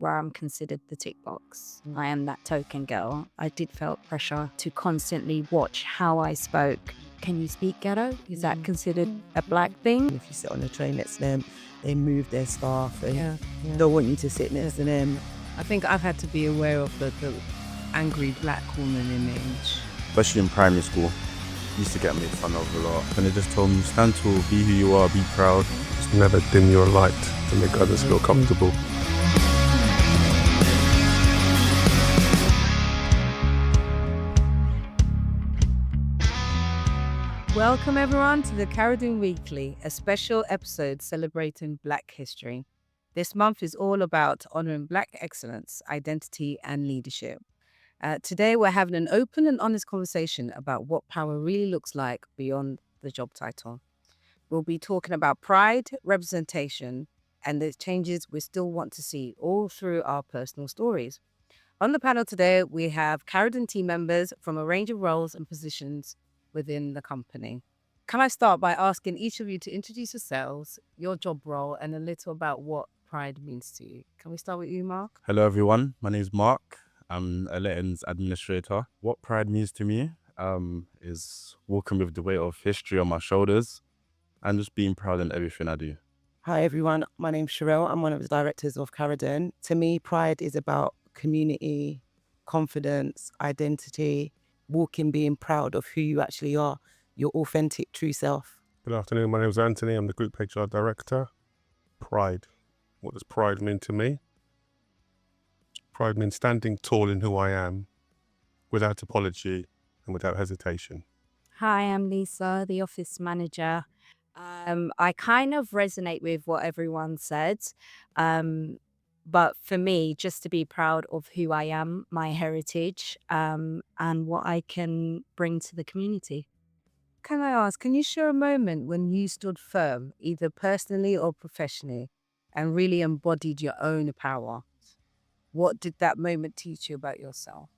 where I'm considered the tick box. I am that token girl. I did felt pressure to constantly watch how I spoke. Can you speak ghetto? Is that considered a black thing? If you sit on a train next to them, they move their staff and Yeah. don't want you to sit next to them. I think I've had to be aware of the angry black woman image. Especially in primary school, used to get made fun of a lot. And they just told me, stand tall, be who you are, be proud. Just never dim your light to make others feel comfortable. Welcome everyone to the Caridon Weekly, a special episode celebrating Black history. This month is all about honouring Black excellence, identity and leadership. Today we're having an open and honest conversation about what power really looks like beyond the job title. We'll be talking about pride, representation, and the changes we still want to see all through our personal stories. On the panel today, we have Caridon team members from a range of roles and positions within the company. Can I start by asking each of you to introduce yourselves, your job role, and a little about what pride means to you? Can we start with you, Mark? Hello everyone, my name is Mark. I'm a lettings administrator. What pride means to me is walking with the weight of history on my shoulders and just being proud in everything I do. Hi everyone, my name's Sherelle. I'm one of the directors of Caridon. To me, pride is about community, confidence, identity, walking, being proud of who you actually are, your authentic, true self. Good afternoon, my name is Anthony. I'm the Group HR Director. Pride. What does pride mean to me? Pride means standing tall in who I am, without apology and without hesitation. Hi, I'm Lisa, the office manager. I kind of resonate with what everyone said. But for me, just to be proud of who I am, my heritage, and what I can bring to the community. Can I ask, can you share a moment when you stood firm, either personally or professionally, and really embodied your own power? What did that moment teach you about yourself?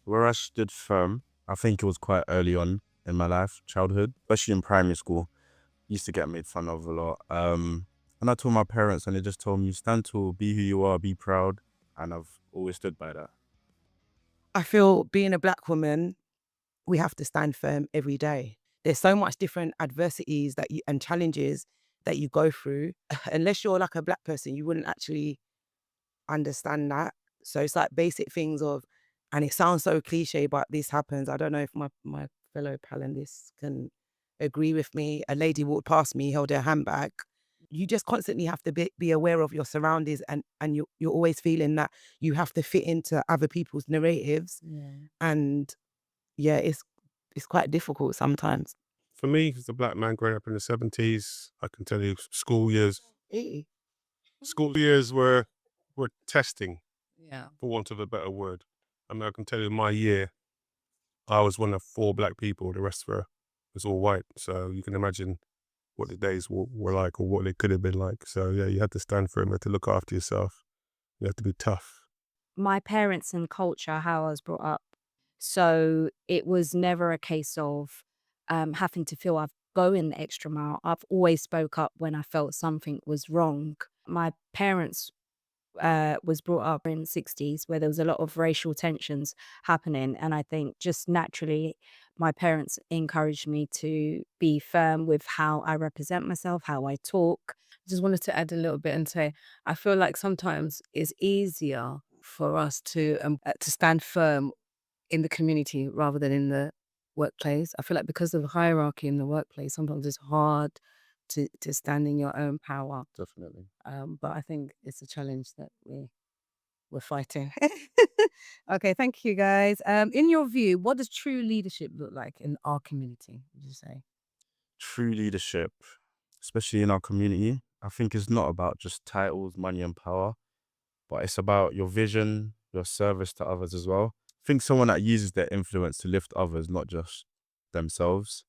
Where I stood firm, I think it was quite early on in my life, childhood, especially in primary school, used to get made fun of a lot. And I told my parents and they just told me, stand tall, be who you are, be proud. And I've always stood by that. I feel being a Black woman, we have to stand firm every day. There's so much different adversities and challenges that you go through. Unless you're like a Black person, you wouldn't actually understand that. So it's like basic things of, and it sounds so cliche, but this happens. I don't know if my fellow panelists can agree with me. A lady walked past me, held her handbag. You just constantly have to be aware of your surroundings and you're always feeling that you have to fit into other people's narratives. And yeah, it's quite difficult sometimes. For me, as a Black man growing up in the 70s, I can tell you school years were testing, Yeah. for want of a better word. I mean, I can tell you my year, I was one of 4 Black people, the rest was all white. So you can imagine what the days were like or what they could have been like. So yeah, you had to stand for it, you had to look after yourself. You have to be tough. My parents and culture, how I was brought up. So it was never a case of having to feel I've going the extra mile. I've always spoke up when I felt something was wrong. My parents was brought up in the 60s where there was a lot of racial tensions happening. And I think just naturally, my parents encouraged me to be firm with how I represent myself, how I talk. Just wanted to add a little bit and say, I feel like sometimes it's easier for us to stand firm in the community rather than in the workplace. I feel like because of the hierarchy in the workplace, sometimes it's hard to stand in your own power. Definitely. But I think it's a challenge that we're fighting. Okay, thank you guys. In your view, what does true leadership look like in our community, would you say? True leadership, especially in our community, I think it's not about just titles, money and power, but it's about your vision, your service to others as well. I think someone that uses their influence to lift others, not just themselves.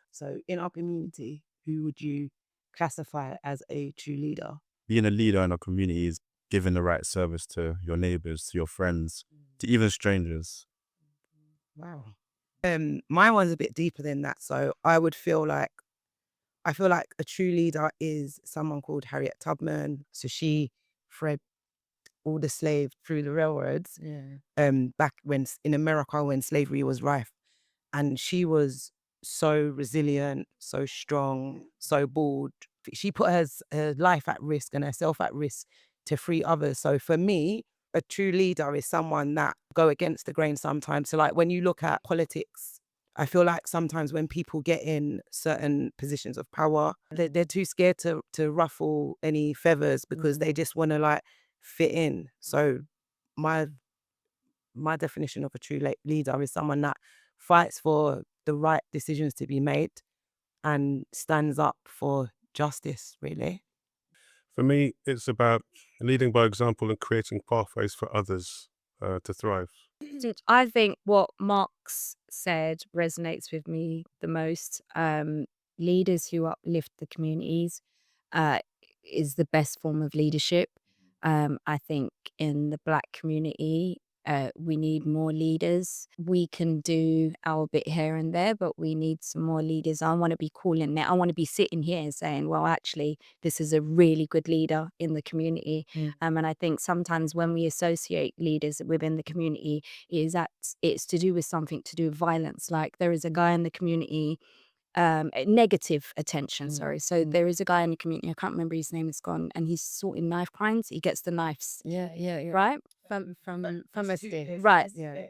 So in our community, who would you classify as a true leader? Being a leader in a community is giving the right service to your neighbors, to your friends, to even strangers. Wow. My one's a bit deeper than that. So I feel like a true leader is someone called Harriet Tubman. So she, Fred all the slaves through the railroads. Yeah. Back when in America when slavery was rife, and she was so resilient, so strong, so bold. She put her life at risk and herself at risk to free others. So for me, a true leader is someone that go against the grain sometimes. So like when you look at politics, I feel like sometimes when people get in certain positions of power, they're too scared to ruffle any feathers because they just want to like fit in. So my definition of a true leader is someone that fights for the right decisions to be made and stands up for justice, really. For me, it's about leading by example and creating pathways for others to thrive. I think what Marx said resonates with me the most. Leaders who uplift the communities uh, is the best form of leadership. I think in the Black community, we need more leaders. We can do our bit here and there, but we need some more leaders. I want to be calling that. I want to be sitting here and saying, well, actually, this is a really good leader in the community. And I think sometimes when we associate leaders within the community, is that it's to do with something to do with violence. Like there is a guy in the community, negative attention, sorry. So there is a guy in the community, I can't remember his name, is gone, and he's sorting knife crimes. He gets the knives, Yeah. right? From estate. Right. Yeah.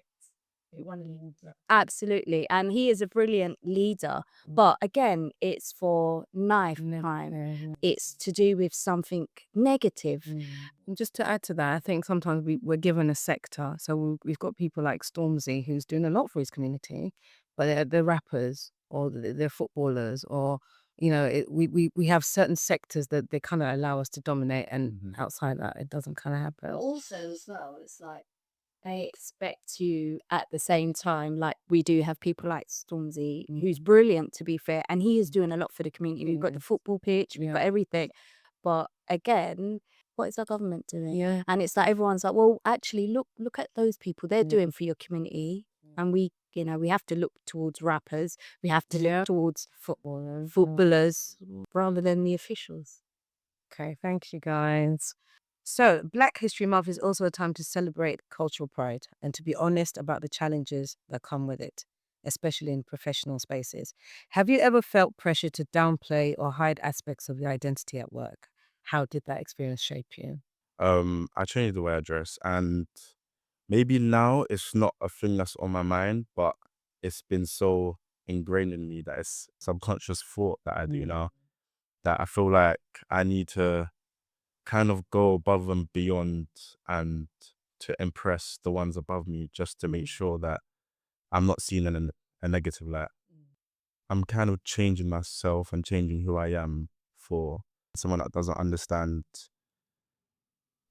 Absolutely. And he is a brilliant leader. But again, it's for knife crime. It's to do with something negative. And just to add to that, I think sometimes we're given a sector. So we've got people like Stormzy who's doing a lot for his community, but they're rappers or they're footballers or, we have certain sectors that they kind of allow us to dominate, and outside that, it doesn't kind of happen. But also as well, it's like they expect you at the same time, like we do have people like Stormzy, who's brilliant to be fair, and he is doing a lot for the community. We've got the football pitch, we've got everything. But again, what is our government doing? Yeah. And it's like everyone's like, well, actually look at those people. They're doing for your community. And we have to look towards rappers. We have to look towards footballers rather than the officials. Okay, thank you guys. So, Black History Month is also a time to celebrate cultural pride and to be honest about the challenges that come with it, especially in professional spaces. Have you ever felt pressure to downplay or hide aspects of your identity at work? How did that experience shape you? I changed the way I dress, and maybe now it's not a thing that's on my mind, but it's been so ingrained in me that it's subconscious thought that I do now, that I feel like I need to kind of go above and beyond and to impress the ones above me just to make sure that I'm not seen in a negative light. I'm kind of changing myself and changing who I am for someone that doesn't understand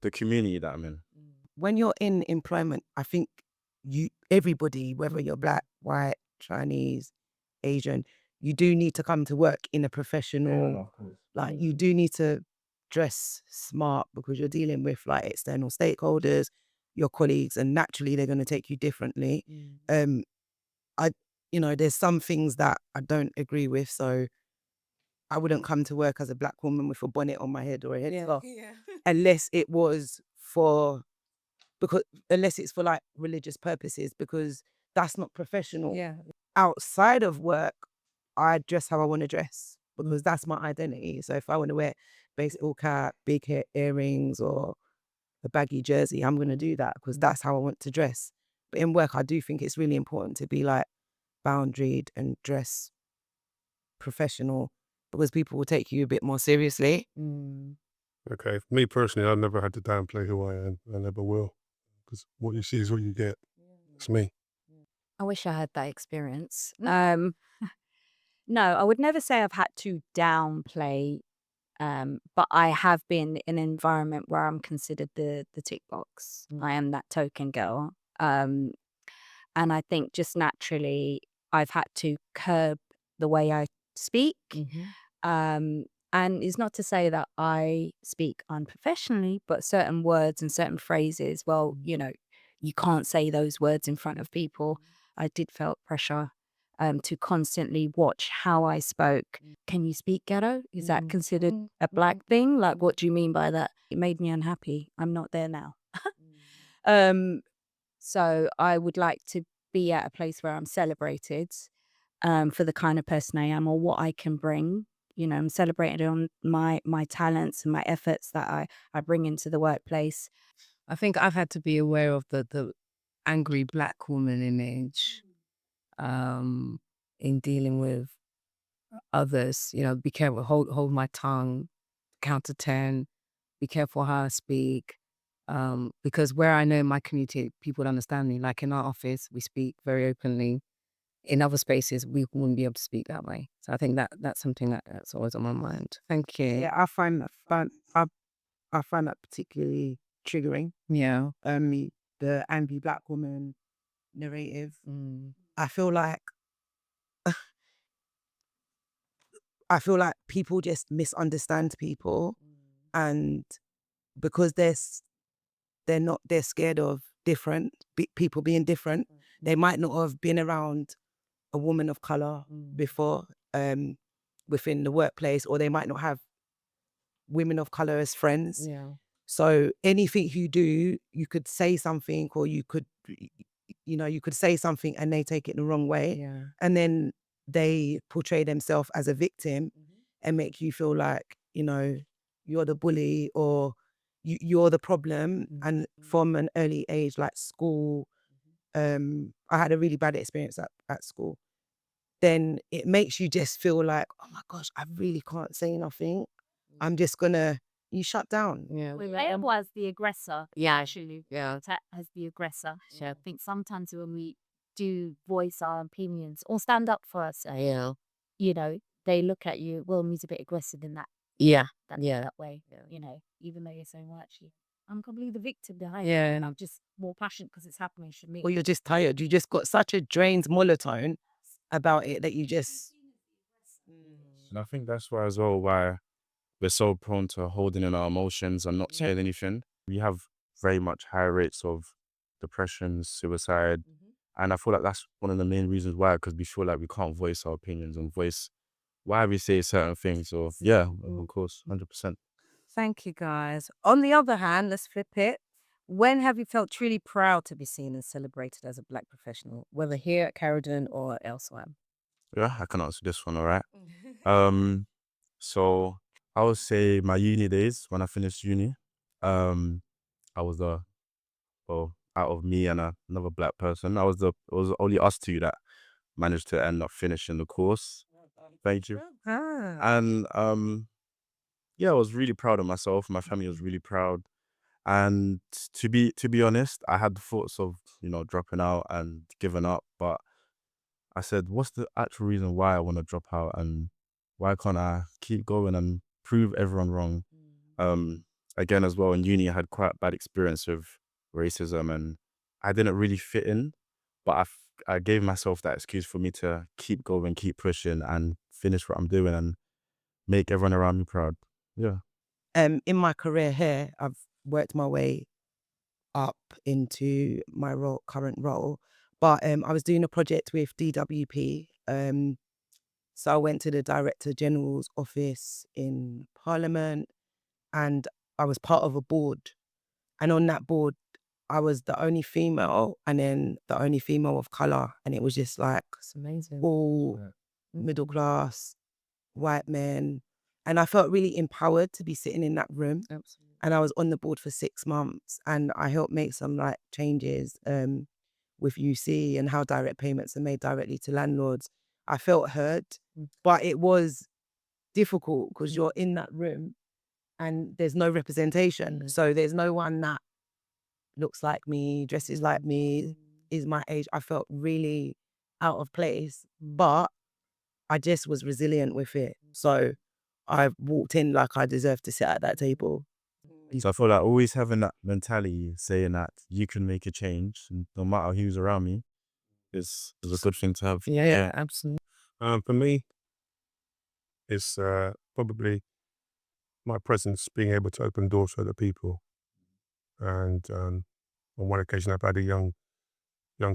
the community that I'm in. When you're in employment, I think everybody, whether you're Black, white, Chinese, Asian, you do need to come to work in a professional, like you do need to dress smart because you're dealing with like external stakeholders, your colleagues, and naturally they're going to take you differently. I, there's some things that I don't agree with, so I wouldn't come to work as a Black woman with a bonnet on my head or a headscarf unless it was unless it's for like religious purposes, because that's not professional. Yeah. Outside of work, I dress how I want to dress because that's my identity. So if I want to wear baseball cap, big earrings, or a baggy jersey, I'm going to do that because that's how I want to dress. But in work, I do think it's really important to be like boundaried and dress professional because people will take you a bit more seriously. Okay, for me personally, I've never had to downplay who I am. I never will, because what you see is what you get. It's me. I wish I had that experience. No, I would never say I've had to downplay, but I have been in an environment where I'm considered the tick box. I am that token girl. And I think just naturally I've had to curb the way I speak. And it's not to say that I speak unprofessionally, but certain words and certain phrases, well, you can't say those words in front of people. I did felt pressure to constantly watch how I spoke. Can you speak ghetto? Is that considered a Black thing? Like, what do you mean by that? It made me unhappy. I'm not there now. So I would like to be at a place where I'm celebrated for the kind of person I am or what I can bring. You know, I'm celebrated on my talents and my efforts that I bring into the workplace. I think I've had to be aware of the angry black woman image in dealing with others. You know, be careful, hold my tongue, count to 10, be careful how I speak. Because where I know in my community, people understand me. Like in our office, we speak very openly. In other spaces, we wouldn't be able to speak that way. So I think that's something that's always on my mind. Thank you. Yeah, I find that particularly triggering. Yeah. The angry black woman narrative. Mm. I feel like people just misunderstand people, and because they're scared of people being different. They might not have been around a woman of color before within the workplace, or they might not have women of color as friends. Yeah. So anything you do, you could say something, or you could say something and they take it the wrong way. Yeah. And then they portray themselves as a victim and make you feel like, you're the bully, or you're the problem. And from an early age, like school, I had a really bad experience at school. Then it makes you just feel like, oh my gosh, I really can't say nothing. I'm just gonna, you shut down. Yeah. I was the aggressor. Yeah. Actually, Yeah. as the aggressor. So I think sometimes when we do voice our opinions or stand up for ourselves, Yeah. you know, they look at you, well, he's a bit aggressive in Yeah. that way, you know, even though you're saying, well, actually, I'm probably the victim behind it, Yeah. and I'm just more passionate because it's happening to me. Or you're just tired. You just got such a drained monotone about it that you just. And I think that's why as well why we're so prone to holding in our emotions and not saying anything. We have very much high rates of depression, suicide, and I feel like that's one of the main reasons why, because we feel like we can't voice our opinions and voice why we say certain things. So yeah, of course, 100%. Thank you, guys. On the other hand, let's flip it. When have you felt truly proud to be seen and celebrated as a Black professional, whether here at Caridon or elsewhere? Yeah, I can answer this one, all right. So I would say my uni days when I finished uni, I was well, out of me and another Black person, it was only us two that managed to end up finishing the course. Thank you. Ah. And yeah, I was really proud of myself. My family was really proud. And to be honest, I had the thoughts of, dropping out and giving up, but I said, what's the actual reason why I want to drop out, and why can't I keep going and prove everyone wrong? Again, as well, in uni, I had quite a bad experience with racism, and I didn't really fit in, but I gave myself that excuse for me to keep going, keep pushing, and finish what I'm doing and make everyone around me proud. Yeah. In my career here, I've worked my way up into my current role, but I was doing a project with DWP. So I went to the Director General's office in Parliament, and I was part of a board. And on that board, I was the only female, and then the only female of color, and it was just like It's amazing. all middle class white men, and I felt really empowered to be sitting in that room. Absolutely. And I was on the board for 6 months, and I helped make some like changes with UC and how direct payments are made directly to landlords. I felt heard, but it was difficult because you're in that room and there's no representation. So there's no one that looks like me, dresses like me, is my age. I felt really out of place, but I just was resilient with it. So I walked in like I deserved to sit at that table. So I feel like always having that mentality, saying that you can make a change, no matter who's around me, is a good thing to have. Yeah, absolutely. For me, it's probably my presence being able to open doors for other people. And on one occasion, I've had a young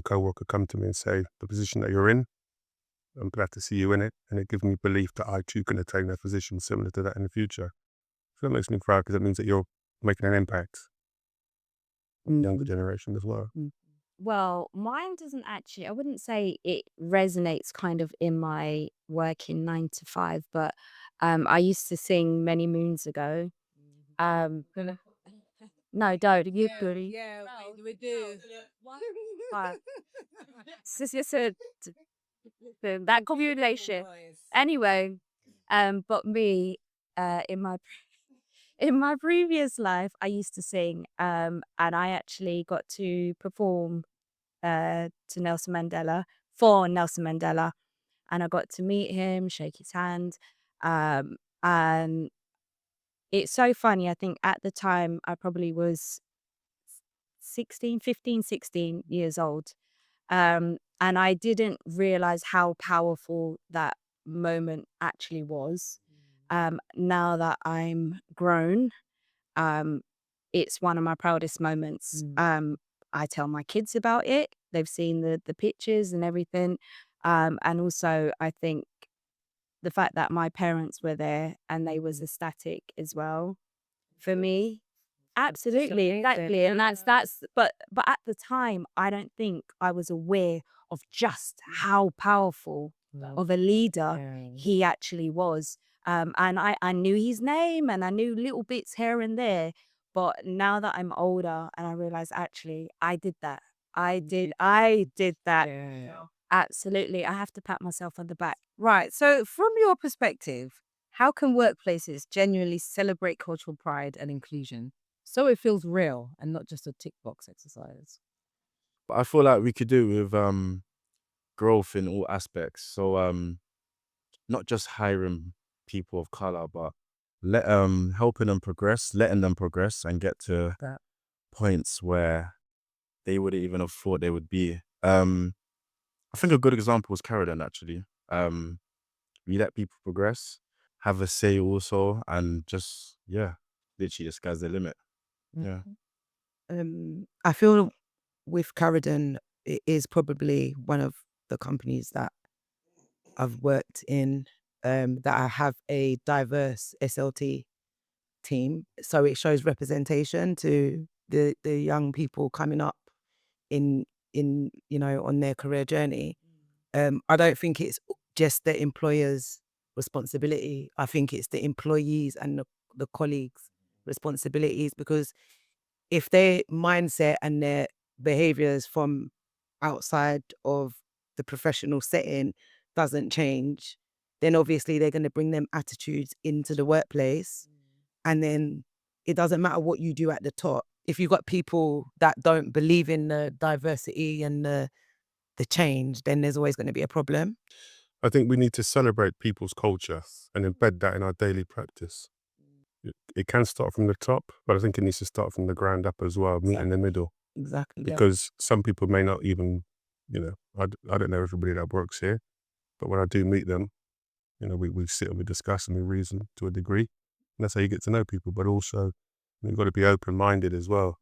co-worker come to me and say, the position that you're in, I'm glad to see you in it. And it gives me belief that I too can attain a position similar to that in the future. So that makes me proud because it means that you're making an impact. younger generation as well. Well, mine doesn't actually, I wouldn't say it resonates kind of in my working 9 to 5, but I used to sing many moons ago. Um, no, don't. You could. Yeah, we do. But it's just that combination. Anyway, but me, in my previous life, I used to sing, and I actually got to perform to Nelson Mandela for Nelson Mandela, and I got to meet him, shake his hand, and it's so funny. I think at the time I probably was 16 years old, and I didn't realize how powerful that moment actually was. Now that I'm grown, um, it's one of my proudest moments. I tell my kids about it. They've seen the pictures and everything. And also I think the fact that my parents were there and they was ecstatic as well for me. Absolutely, exactly. And that's but at the time I don't think I was aware of just how powerful of a leader he actually was. And I knew his name and I knew little bits here and there. But now that I'm older and I realize actually I did that. I did that. Absolutely. I have to pat myself on the back. Right. So, from your perspective, how can workplaces genuinely celebrate cultural pride and inclusion so it feels real and not just a tick box exercise? But I feel like we could do it with growth in all aspects. So not just hiring people of color, but helping them progress, letting them progress and get to That. points where they wouldn't even have thought they would be. I think a good example is Caridon actually. We let people progress, have a say also, and just literally the sky's the limit. Yeah. I feel with Caridon, it is probably one of the companies that I've worked in that I have a diverse SLT team. So it shows representation to the young people coming up in on their career journey. I don't think it's just the employer's responsibility. I think it's the employees and the colleagues' responsibilities, because if their mindset and their behaviors from outside of the professional setting doesn't change, then obviously they're going to bring them attitudes into the workplace. And then it doesn't matter what you do at the top. If you've got people that don't believe in the diversity and the change, then there's always going to be a problem. I think we need to celebrate people's culture and embed that in our daily practice. It can start from the top, but I think it needs to start from the ground up as well, meet in the middle. Exactly. Because some people may not even, I don't know everybody that works here, but when I do meet them, we sit and we discuss and we reason to a degree. And that's how you get to know people, but also you've got to be open-minded as well.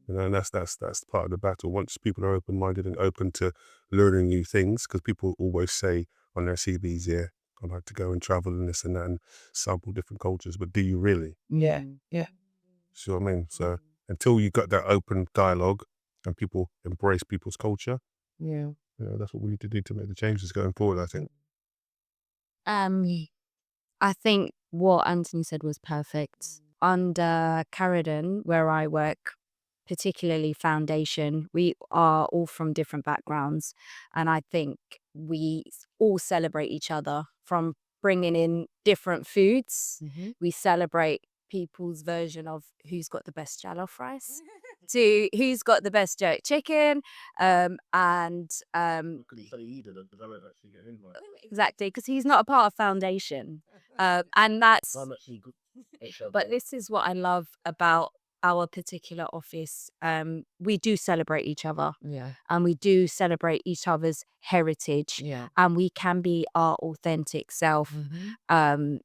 And that's part of the battle. Once people are open-minded and open to learning new things, because people always say on their CVs, I'd like to go and travel and this and that and sample different cultures, but do you really? Yeah. Yeah. See what I mean? So until you got that open dialogue and people embrace people's culture, that's what we need to do to make the changes going forward, I think. I think what Anthony said was perfect. Under Caridon, where I work, particularly foundation, we are all from different backgrounds. And I think we all celebrate each other from bringing in different foods. We celebrate people's version of who's got the best jollof rice to who's got the best jerk chicken. Exactly, because he's not a part of foundation. And that's, but this is what I love about our particular office. We do celebrate each other. And we do celebrate each other's heritage. And we can be our authentic self in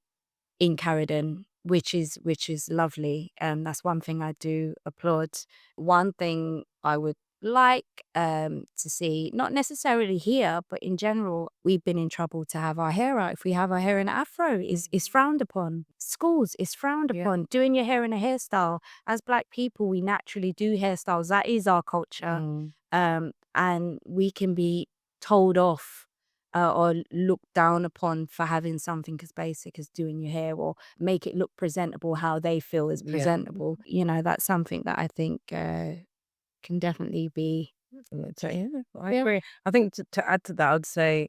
Caridon, which is lovely. That's one thing I do applaud. One thing I would like to see, not necessarily here, but in general, we've been in trouble to have our hair out. If we have our hair in an afro, is frowned upon. Schools is frowned Yeah. upon. Doing your hair in a hairstyle. As Black people, we naturally do hairstyles. That is our culture. And we can be told off or looked down upon for having something as basic as doing your hair, or make it look presentable how they feel is Yeah. presentable. That's something that I think can definitely be. Yeah, I agree. I think to add to that, I'd say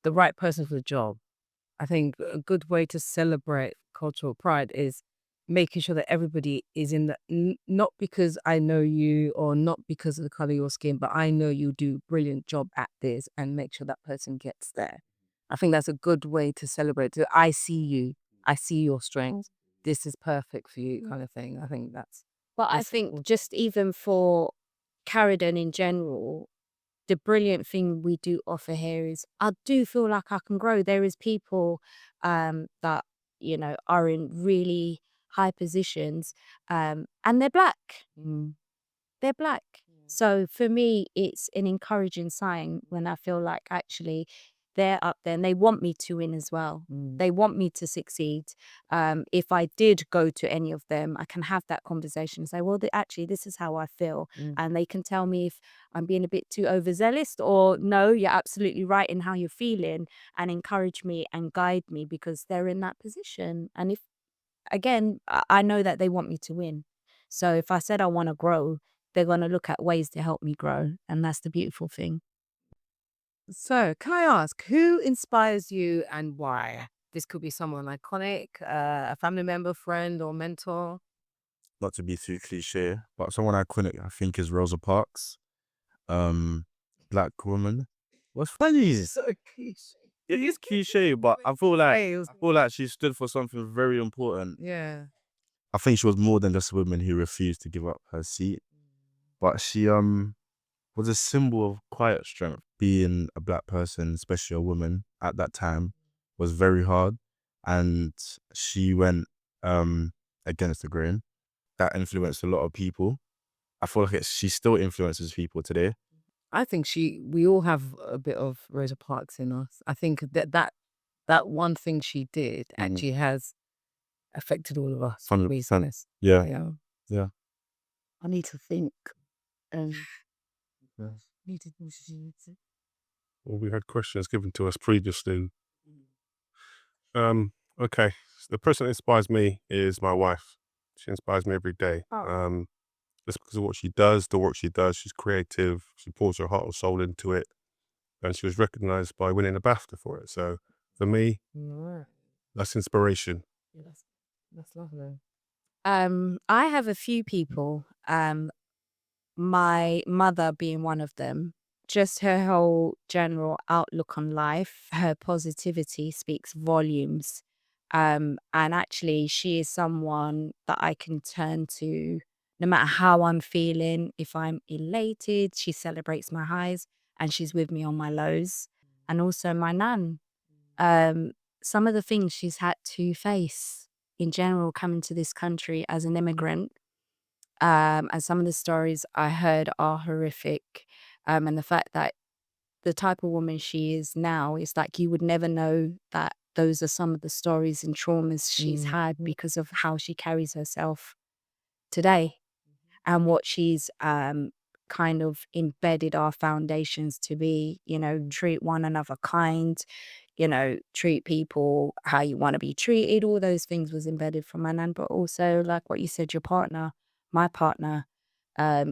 the right person for the job. I think a good way to celebrate cultural pride is making sure that everybody is in the, not because I know you or not because of the color of your skin, but I know you do a brilliant job at this, and make sure that person gets there. I think that's a good way to celebrate. I see you. I see your strengths. This is perfect for you, kind of thing. I think But I that's think important. just even for Caridon in general, the brilliant thing we do offer here is I do feel like I can grow. There is people that, are in really high positions, and they're Black. They're Black. So for me, it's an encouraging sign when I feel like actually they're up there and they want me to win as well. They want me to succeed. If I did go to any of them, I can have that conversation and say, well, actually, this is how I feel. And they can tell me if I'm being a bit too overzealous, or no, you're absolutely right in how you're feeling, and encourage me and guide me because they're in that position. And if, again, I know that they want me to win. So if I said I want to grow, they're going to look at ways to help me grow. And that's the beautiful thing. So, can I ask, who inspires you and why? This could be someone iconic, a family member, friend, or mentor. Not to be too cliche, but someone iconic I think is Rosa Parks. Black woman. What's funny is So cliche. it is cliche, but I feel like she stood for something very important. Yeah. I think she was more than just a woman who refused to give up her seat, but she was a symbol of quiet strength. Being a Black person, especially a woman at that time, was very hard, and she went against the grain. That influenced a lot of people. I feel like she still influences people today. I think we all have a bit of Rosa Parks in us. I think that one thing she did actually has affected all of us. 100%. Yeah, Yeah. yeah. I need to think. Well, we had questions given to us previously. Okay. So the person that inspires me is my wife. She inspires me every day. Just because of what she does, the work she does. She's creative. She pours her heart and soul into it, and she was recognized by winning a BAFTA for it. So for me, that's inspiration. That's lovely. I have a few people, my mother being one of them. Just her whole general outlook on life, her positivity speaks volumes. And actually, she is someone that I can turn to no matter how I'm feeling. If I'm elated, she celebrates my highs and she's with me on my lows. And also my nan. Um, some of the things she's had to face in general coming to this country as an immigrant, and some of the stories I heard are horrific. And the fact that the type of woman she is now is like you would never know that those are some of the stories and traumas she's had because of how she carries herself today, and what she's kind of embedded our foundations to be, treat one another kind, treat people how you want to be treated. All those things was embedded from my nan, but also like what you said, your partner, my partner,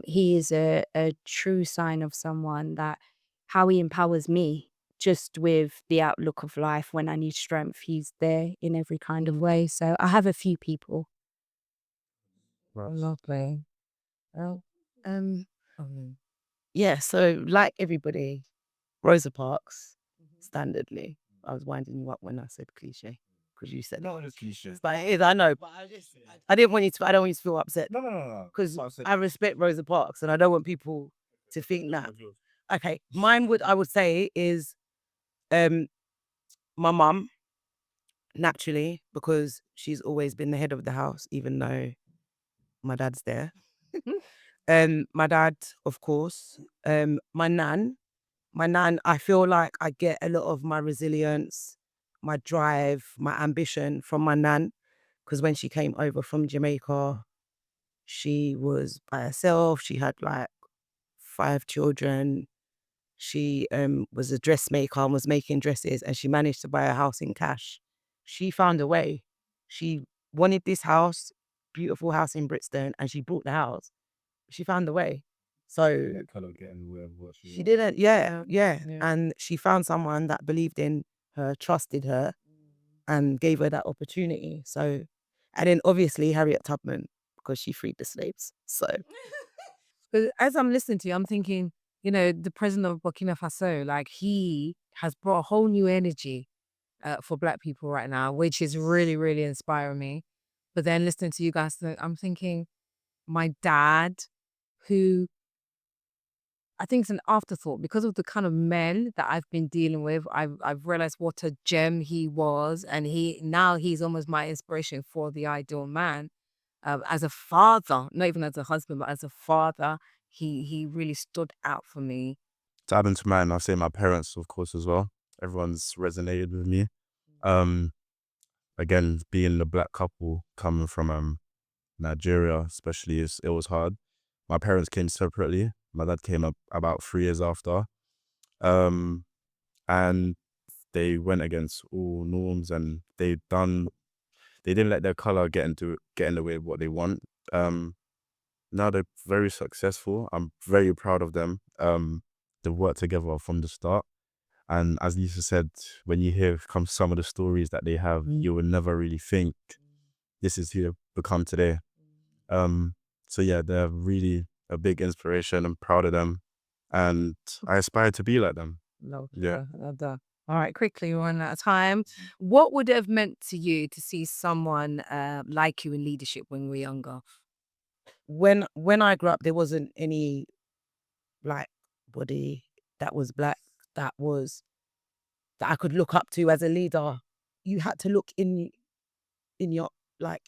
he is a true sign of someone that how he empowers me just with the outlook of life. When I need strength, he's there in every kind of way. So I have a few people. Lovely. Oh, Yeah, so like everybody, Rosa Parks, standardly. I was winding you up when I said cliche because you said No, it's cliche. but it is. I know. But I didn't want you to. I don't want you to feel upset No. because I respect Rosa Parks and I don't want people to think that. Okay, mine I would say is my mum, naturally, because she's always been the head of the house, even though my dad's there. My dad, of course. My nan. My nan, I feel like I get a lot of my resilience, my drive, my ambition from my nan. Because when she came over from Jamaica, she was by herself. She had like 5 children. She was a dressmaker and was making dresses, and she managed to buy a house in cash. She found a way. She wanted this house, beautiful house in Brixton, and she bought the house. She found a way. So Kind of getting where what she she wants. didn't, yeah, yeah. Yeah. And she found someone that believed in her, trusted her, and gave her that opportunity. So, and then obviously Harriet Tubman, because she freed the slaves. So, But as I'm listening to you, I'm thinking, the president of Burkina Faso, like he has brought a whole new energy for Black people right now, which is really, really inspiring me. But then listening to you guys, I'm thinking, my dad, who I think it's an afterthought because of the kind of men that I've been dealing with. I've realized what a gem he was, and he's almost my inspiration for the ideal man. As a father, not even as a husband, but as a father, he really stood out for me. To add into mine, I'll say my parents, of course, as well. Everyone's resonated with me. Um, Again, being the black couple coming from Nigeria, especially, it was hard. My parents came separately. My dad came up about 3 years after. And they went against all norms, and they didn't let their color get in the way of what they want. Now they're very successful. I'm very proud of them. They've worked together from the start. And as Lisa said, when you hear some of the stories that they have, you would never really think this is who they've become today. So yeah, they're really a big inspiration. I'm proud of them, and I aspire to be like them. Love Yeah. that. All right, quickly, we're running out of time. What would it have meant to you to see someone like you in leadership when we were younger? when I grew up, there wasn't any black body that was black that was that I could look up to as a leader. You had to look in your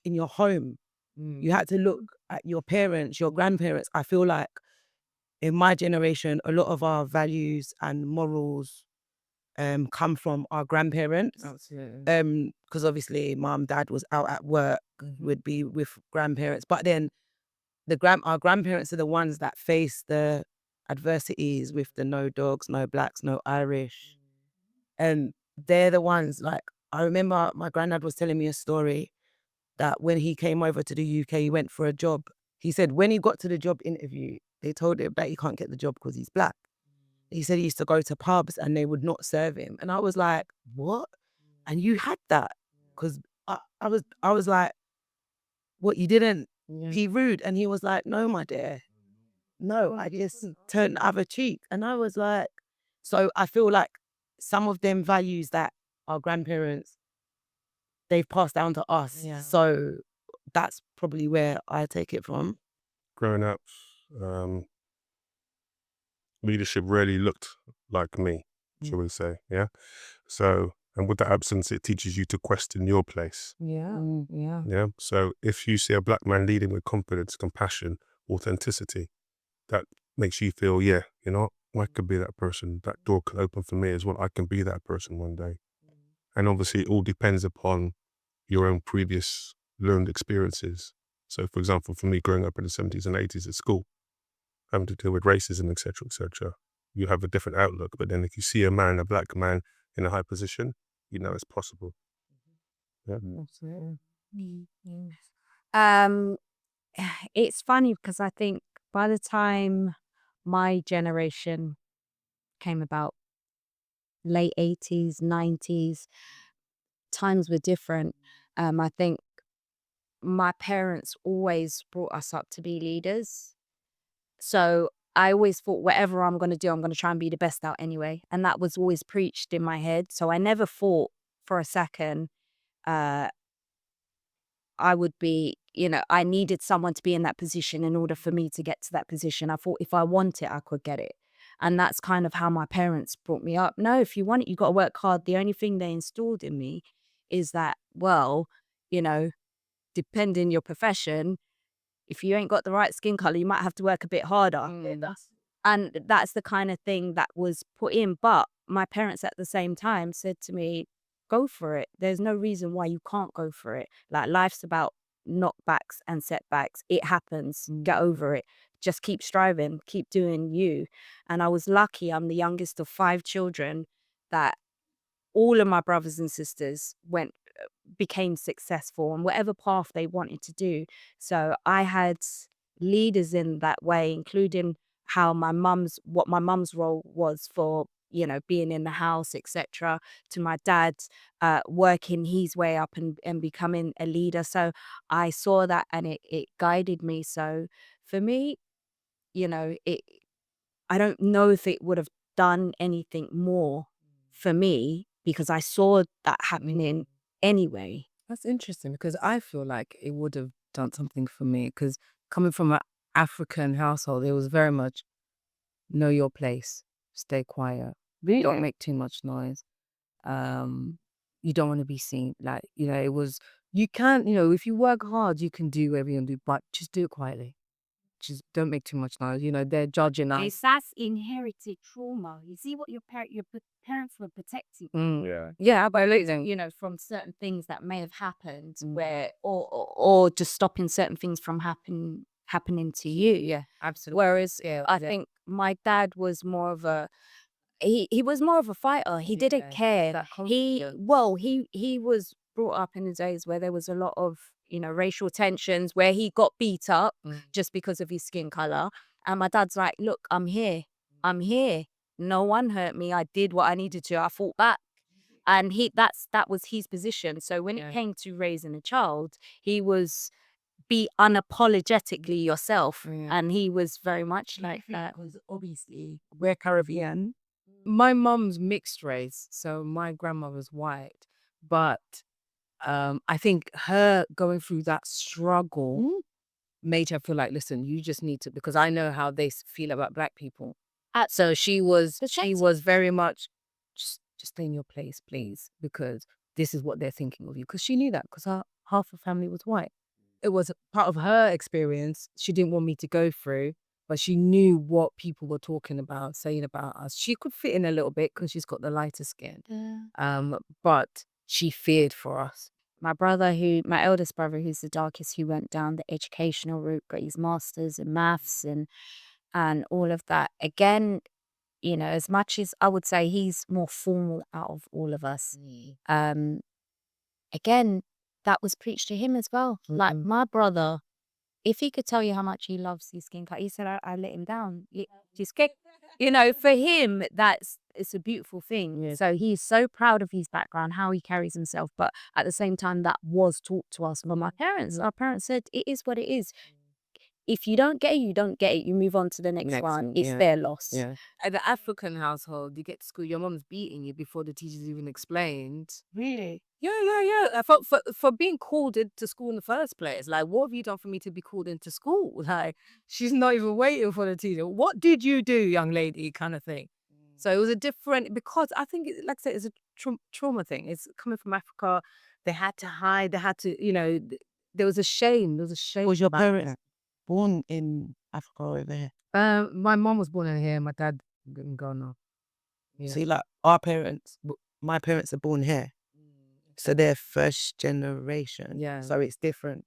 in your home. You had to look at your parents, your grandparents. I feel like in my generation, a lot of our values and morals come from our grandparents. Absolutely. Because obviously mum, dad was out at work, would be with grandparents. But then our grandparents are the ones that face the adversities with the no dogs, no blacks, no Irish. And they're the ones, like, I remember my granddad was telling me a story that when he came over to the UK, he went for a job. He said when he got to the job interview, they told him that he can't get the job because he's black. He said he used to go to pubs and they would not serve him. And I was like, what? And you had that? Because I was like, what, you didn't be rude? And he was like, no, my dear. No, I just turned the other cheek. And I was like, so I feel like some of them values that our grandparents, they've passed down to us. Yeah. So that's probably where I take it from. Growing up, leadership really looked like me, shall we say, yeah? So, and with that absence, it teaches you to question your place, Yeah. Yeah. yeah? So if you see a black man leading with confidence, compassion, authenticity, that makes you feel, yeah, you know, I could be that person. That door could open for me as well. I can be that person one day. And obviously it all depends upon your own previous learned experiences. So for example, for me growing up in the 70s and 80s at school, having to deal with racism, etc., you have a different outlook. But then if you see a black man in a high position, you know it's possible. Yeah. Absolutely. Um, it's funny because I think by the time my generation came about, late 80s, 90s, times were different. I think my parents always brought us up to be leaders. So I always thought whatever I'm going to do, I'm going to try and be the best out anyway. And that was always preached in my head. So I never thought for a second uh, I would be, I needed someone to be in that position in order for me to get to that position. I thought if I want it, I could get it. And that's kind of how my parents brought me up. No, if you want it, you got to work hard. The only thing they installed in me is that, well, you know, depending your profession, if you ain't got the right skin color, you might have to work a bit harder. And that's the kind of thing that was put in. But my parents at the same time said to me, go for it. There's no reason why you can't go for it. Like, life's about knockbacks and setbacks. It happens. Get over it. Just keep striving, keep doing you. And I was lucky. I'm the youngest of 5 children that all of my brothers and sisters became successful in whatever path they wanted to do. So I had leaders in that way, including what my mum's role was for, being in the house, etc., to my dad working his way up and becoming a leader. So I saw that, and it guided me. So for me, it I don't know if it would have done anything more for me, because I saw that happening anyway. That's interesting, because I feel like it would have done something for me, because coming from an African household, it was very much know your place, stay quiet, don't make too much noise. You don't want to be seen. Like, it was, you can't, if you work hard, you can do whatever you want to do, but just do it quietly. Just don't make too much noise. They're judging us. That's inherited trauma. You see what your parents were protecting. Yeah. Yeah, by losing. From certain things that may have happened, where or just stopping certain things from happening to you. Yeah, absolutely. Whereas Yeah, I think my dad was more of a he was more of a fighter. He didn't care. that He confidence. he was brought up in the days where there was a lot of racial tensions, where he got beat up just because of his skin color. And my dad's like, look, I'm here. I'm here. No one hurt me. I did what I needed to. I fought back. And that was his position. So when it came to raising a child, he was be unapologetically yourself. And he was very much like that. Because obviously we're Caribbean. My mum's mixed race, so my grandmother's white, but I think her going through that struggle made her feel like, listen, you just need to, because I know how they feel about Black people. So she was very much just stay in your place, please, because this is what they're thinking of you. Because she knew that, because half her family was white. It was part of her experience. She didn't want me to go through, but she knew what people were talking about, saying about us. She could fit in a little bit because she's got the lighter skin. But she feared for us. My eldest brother, who's the darkest, who went down the educational route, got his master's in maths and all of that. Again, as much as I would say he's more formal out of all of us, again, that was preached to him as well. Like, my brother, if he could tell you how much he loves his skin color, he said, I let him down. For him, it's a beautiful thing. So he's so proud of his background, how he carries himself. But at the same time, that was taught to us by my parents. Our parents said, it is what it is. If you don't get it, you don't get it. You move on to the next one. It's their loss. Yeah. At the African household, you get to school, your mom's beating you before the teachers even explained. Really? Yeah. For being called into school in the first place. Like, what have you done for me to be called into school? Like, she's not even waiting for the teacher. What did you do, young lady? Kind of thing. So it was a different, because I think, like I said, it's a trauma thing. It's coming from Africa. They had to hide. They had to, there was a shame. There was a shame. Was your parents born in Africa or over here? My mom was born in here. My dad in Ghana. Yeah. See, like my parents are born here. So they're first generation. Yeah. So it's different.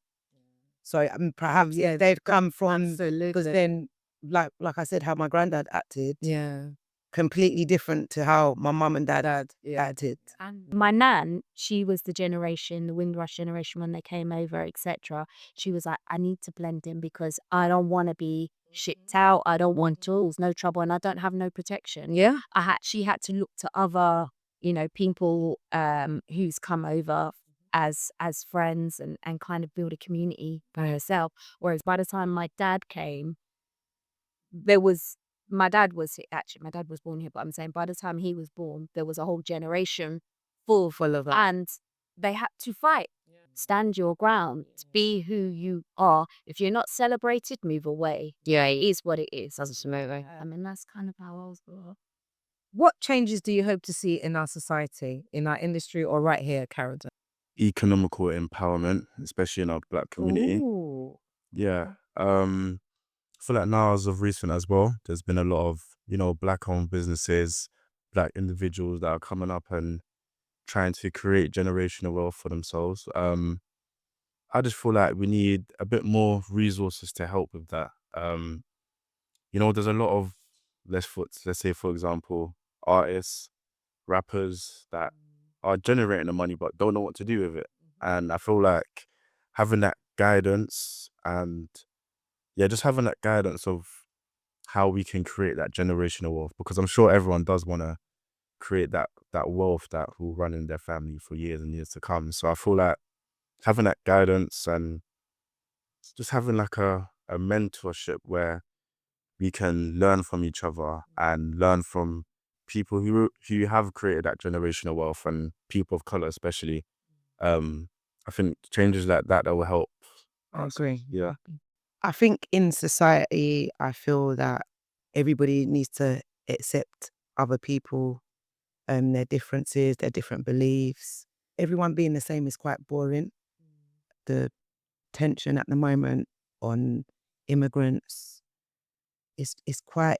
So perhaps they've come from, because then, like I said, how my granddad acted. Yeah. Completely different to how my mum and dad acted. And my nan, she was the Windrush generation, when they came over, etc. She was like, I need to blend in because I don't want to be shipped out. I don't want tools, no trouble, and I don't have no protection. Yeah. She had to look to other, people who's come over as friends and kind of build a community by herself. Whereas by the time my dad came, my dad was born here, but I'm saying by the time he was born, there was a whole generation full of that. And they had to fight. Stand your ground. Be who you are. If you're not celebrated, move away. Yeah, it is what it is. Absolutely. I mean, that's kind of how I was brought up. What changes do you hope to see in our society, in our industry, or right here, Caridon? Economical empowerment, especially in our Black community. Ooh. Yeah. I feel like now as of recent as well, there's been a lot of, black-owned businesses, black individuals that are coming up and trying to create generational wealth for themselves. I just feel like we need a bit more resources to help with that. There's a lot of, let's say, for example, artists, rappers that are generating the money but don't know what to do with it. And I feel like having that guidance and, yeah, just having that guidance of how we can create that generational wealth, because I'm sure everyone does want to create that wealth that will run in their family for years and years to come. So I feel like having that guidance and just having like a mentorship where we can learn from each other and learn from people who have created that generational wealth, and people of color especially. I think changes like that will help I us. agree. Yeah. I think in society, I feel that everybody needs to accept other people, their differences, their different beliefs. Everyone being the same is quite boring. The tension at the moment on immigrants is quite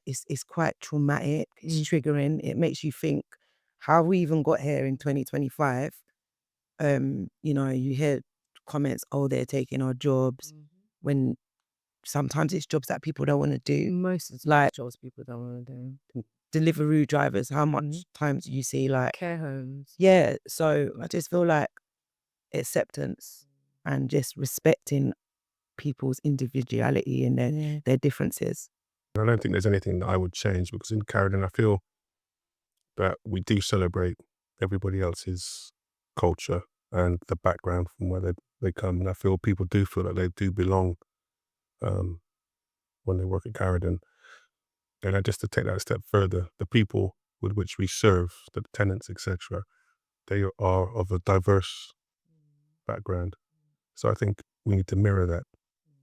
traumatic. It's triggering. It makes you think, how we even got here in 2025. You hear comments, oh, they're taking our jobs, when sometimes it's jobs that people don't want to do. Most of the Like jobs people don't want to do. delivery drivers, how much times do you see like, Care homes. yeah, so I just feel like acceptance and just respecting people's individuality and their differences. I don't think there's anything that I would change, because in Caridon, I feel that we do celebrate everybody else's culture and the background from where they come. And I feel people do feel that they do belong when they work at Caridon. And just to take that a step further, the people with which we serve, the tenants, etc., they are of a diverse background. So I think we need to mirror that,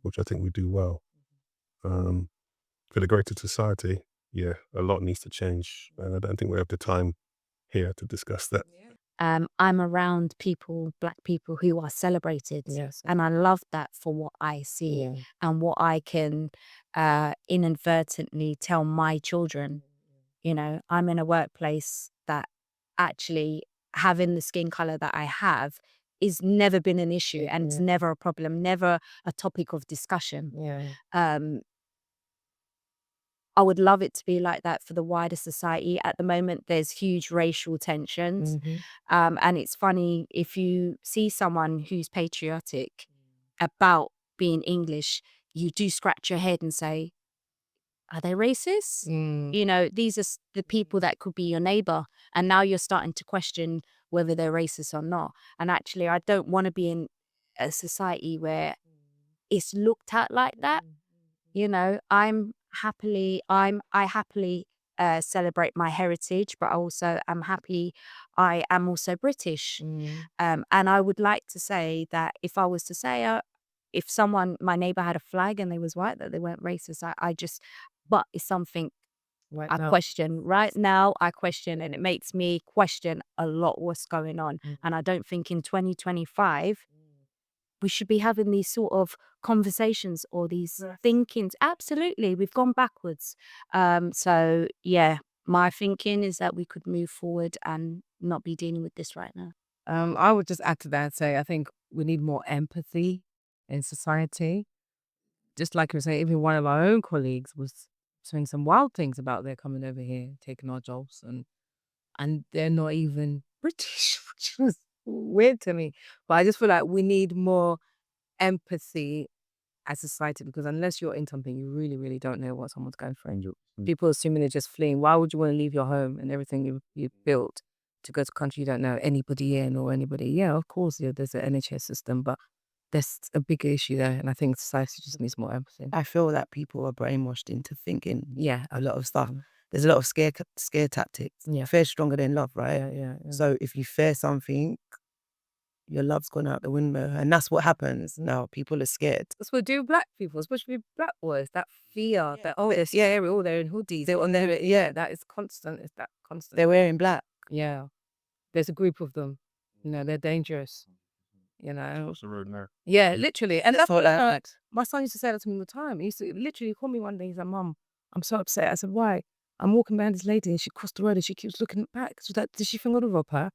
which I think we do well. For the greater society, yeah, a lot needs to change. And I don't think we have the time here to discuss that. I'm around black people who are celebrated. Yes. And I love that for what I see and what I can inadvertently tell my children. I'm in a workplace that actually having the skin color that I have is never been an issue, and it's never a problem, never a topic of discussion. I would love it to be like that for the wider society. At the moment, there's huge racial tensions. And it's funny, if you see someone who's patriotic about being English, you do scratch your head and say, are they racist? These are the people that could be your neighbor. And now you're starting to question whether they're racist or not. And actually, I don't want to be in a society where it's looked at like that. I happily celebrate my heritage, but also I'm happy I am also British. And I would like to say that if I was to say, if my neighbor had a flag and they was white, that they weren't racist, but it's something I question right now. I question, and it makes me question a lot what's going on. And I don't think in 2025, we should be having these sort of conversations or these thinkings. Absolutely, we've gone backwards. So yeah, my thinking is that we could move forward and not be dealing with this right now. I would just add to that and say, I think we need more empathy in society. Just like you were saying, even one of our own colleagues was saying some wild things about their coming over here, taking our jobs, and they're not even British, which was weird to me. But I just feel like we need more empathy as a society, because unless you're in something, you really, really don't know what someone's going through. And people assuming they're just fleeing. Why would you want to leave your home and everything you've built to go to a country you don't know anybody in or anybody? Yeah, of course, there's an NHS system, but there's a bigger issue there. And I think society just needs more empathy. I feel that people are brainwashed into thinking Yeah. a lot of stuff. There's a lot of scare tactics. Yeah. Fear's stronger than love, right? Yeah. So if you fear something, your love's gone out the window. And that's what happens now. People are scared. That's what do black people, especially black boys, that fear that, they're scary, they're in hoodies. They're on their, that is constant. It's that constant. They're wearing black. Yeah. There's a group of them. They're dangerous. you know. Across the road now. Yeah, literally. And that's what what I- my son used to say that to me all the time. He used to literally call me one day. He's like, Mum, I'm so upset. I said, why? I'm walking behind this lady and she crossed the road and she keeps looking back. She's like, did she think I'd rob her?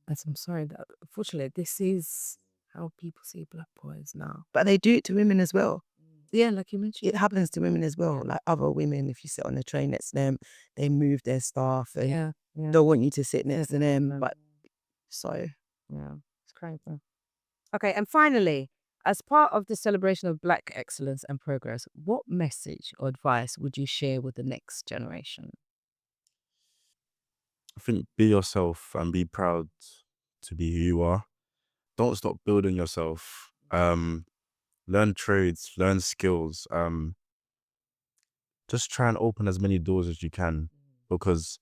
I said, I'm sorry. Unfortunately, this is how people see black boys now. But they do it to women as well. Yeah, like you mentioned. It happens to women as well. Yeah. Like other women, if you sit on the train next to them, they move their staff and Yeah. don't want you to sit next to Yeah. them. But so Yeah, it's crazy. Okay, and finally, as part of the celebration of Black excellence and progress, what message or advice would you share with the next generation? I think be yourself and be proud to be who you are. Don't stop building yourself. Learn trades, learn skills. Just try and open as many doors as you can, because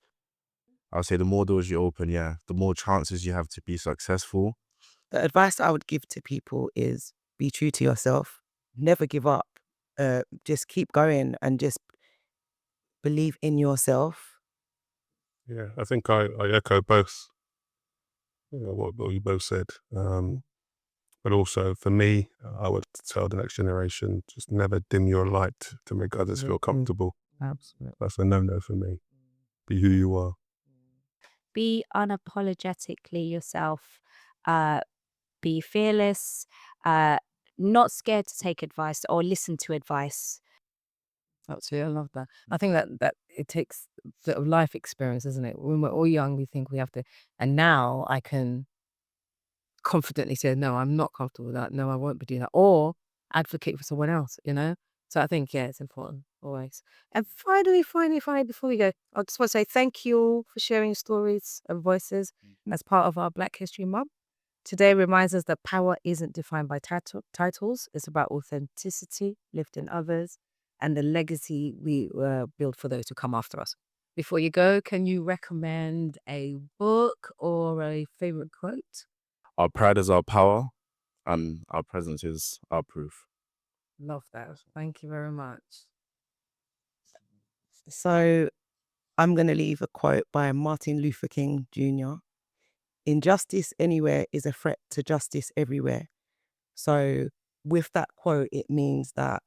I'll say the more doors you open, yeah, the more chances you have to be successful. the advice I would give to people is be true to yourself. Never give up. Just keep going and just believe in yourself. Yeah, I think I echo both, what you both said. But also for me, I would tell the next generation, just never dim your light to make others feel comfortable. Absolutely. That's a no-no for me. Be who you are. Be unapologetically yourself. Be fearless. Not scared to take advice or listen to advice. Absolutely, I love that. I think that it takes sort of life experience, isn't it? When we're all young, we think we have to, and now I can confidently say, no, I'm not comfortable with that. No, I won't be doing that. Or advocate for someone else, you know? So I think, yeah, it's important always. And finally, before we go, I just want to say thank you all for sharing your stories and voices as part of our Black History Month. Today reminds us that power isn't defined by titles. It's about authenticity, lifting others, and the legacy we build for those who come after us. Before you go, can you recommend a book or a favorite quote? Our pride is our power, and our presence is our proof. Love that. Thank you very much. So I'm going to leave a quote by Martin Luther King Jr. Injustice anywhere is a threat to justice everywhere. So with that quote, it means that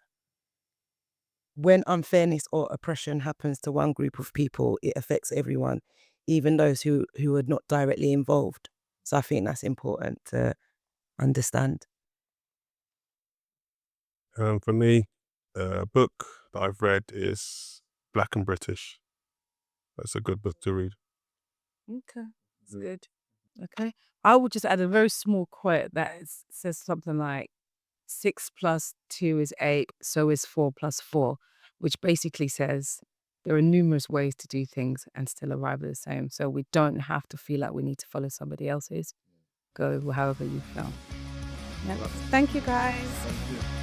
when unfairness or oppression happens to one group of people, it affects everyone, even those who are not directly involved. So I think that's important to understand. For me, a book that I've read is Black and British. That's a good book to read. Okay, that's good. Okay. I would just add a very small quote that says something like 6 + 2 is 8, so is 4 + 4, which basically says there are numerous ways to do things and still arrive at the same. So we don't have to feel like we need to follow somebody else's. Go however you feel. Yeah. Thank you guys.